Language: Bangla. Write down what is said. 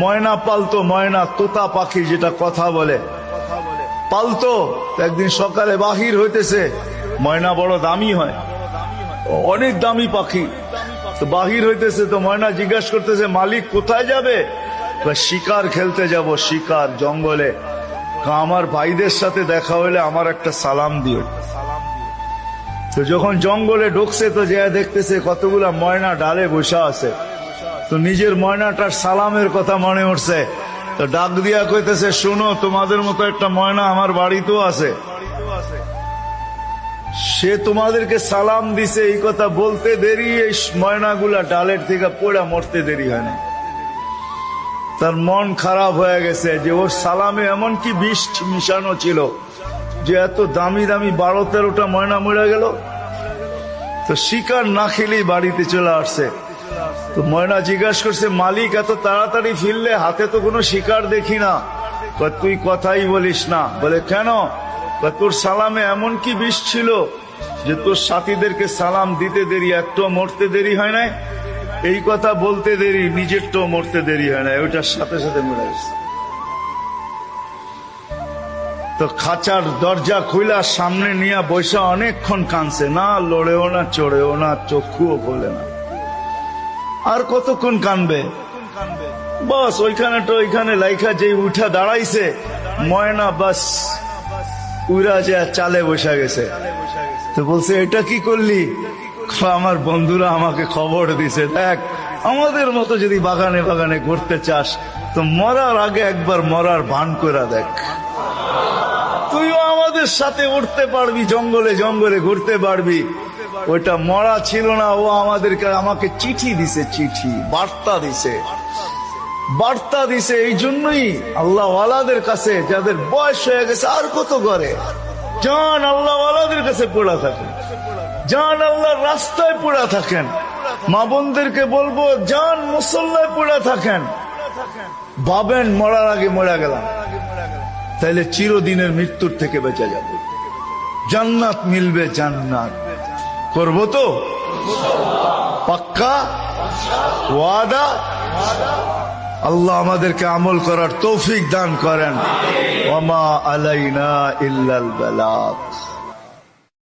ময়না পালতো, ময়না তোতা পাখি যেটা কথা বলে পালতো। একদিন সকালে বাহির হইতেছে, ময়না বড় দামি হয়, অনেক দামি পাখি। তো বাহির হইতেছে, তো ময়না জিজ্ঞাসা করতেছে মালিক কোথায় যাবে? শিকার খেলতে যাব, শিকার জঙ্গলে। আমার ভাইদের সাথে দেখা হলে আমার একটা সালাম দিও। তো যখন জঙ্গলে ঢুকছে তো যে দেখতেছে কতগুলা ময়না ডালে বসা আছে। তো নিজের ময়নাটার সালামের কথা মনে উঠছে, তো ডাক দিয়া কইতেছে শুনো, তোমাদের মতো একটা ময়না আমার বাড়িতেও আছে, সে তোমাদেরকে সালাম দিছে। এই কথা বলতে দেরি এই ময়নাগুলা ডালের থেকে পড়া মরতে দেরি হয় না। তার মন খারাপ হয়ে গেছে যে ওর সালামে এমন কি বিষ মিশানো ছিল যে এত দামি দামি 12-13টা ময়না মরে গেল। তো শিকার না খেলেই বাড়িতে চলে আসছে। তো ময়না জিজ্ঞাসা করছে মালিক এত তাড়াতাড়ি ফিরলে, হাতে তো কোনো শিকার দেখি না। তুই কথাই বলিস না। বলে কেন? তোর সালামে এমন কি বিষ ছিল যে তোর সাথীদেরকে সালাম দিতে দেরি, একটু মরতে দেরি হয় নাই। এই কথা বলতে দেরি, নিজের তো মরতে দেরি হয় না, ওইটার সাথে সাথে মরে গেছে। তো খাঁচার দরজা খুইলা সামনে নিয়ে বৈশা অনেকক্ষণ কাঁদছে, না লড়েও না চড়েও না, চক্ষুও খোলে না। আর কতক্ষণ কানবে? বাস ওইখানে তো ওইখানে লাইখা যে উঠা দাঁড়াইছে ময়না, বাস উড়া যে চালে বসা গেছে। তো বলছে এটা কি করলি? আমার বন্ধুরা আমাকে খবর দিছে, দেখ আমাদের মতো যদি বাগানে বাগানে ঘুরতে চাস তো মরার আগে একবার মরার ভান করে দেখ, তুইও আমাদের সাথে উঠতে পারবি, জঙ্গলে জঙ্গলে ঘুরতে পারবি। ওইটা মরা ছিল না, ও আমাকে চিঠি দিছে, চিঠি বার্তা দিছে, বার্তা দিছে। এই জন্যই আল্লাহ ওয়ালাদের কাছে যাদের বয়স হয়ে গেছে আর কত করে জান আল্লাহ ওয়ালাদের কাছে পড়া থাকেন, জান আল্লাহর রাস্তায় পড়া থাকেন। মা বোনদেরকে বলবো জান মুসল্লায় পড়া থাকেন। ভাবেন মরার আগে মরা গেলাম, তাইলে চিরদিনের মৃত্যুর থেকে বেঁচে যাবে, জান্নাত মিলবে। জান্নাত করবো তো পাক্কা ওয়াদা? আল্লাহ আমাদেরকে আমল করার তৌফিক দান করেন। ওয়া মা আলাইনা ইল্লাল বালাগ।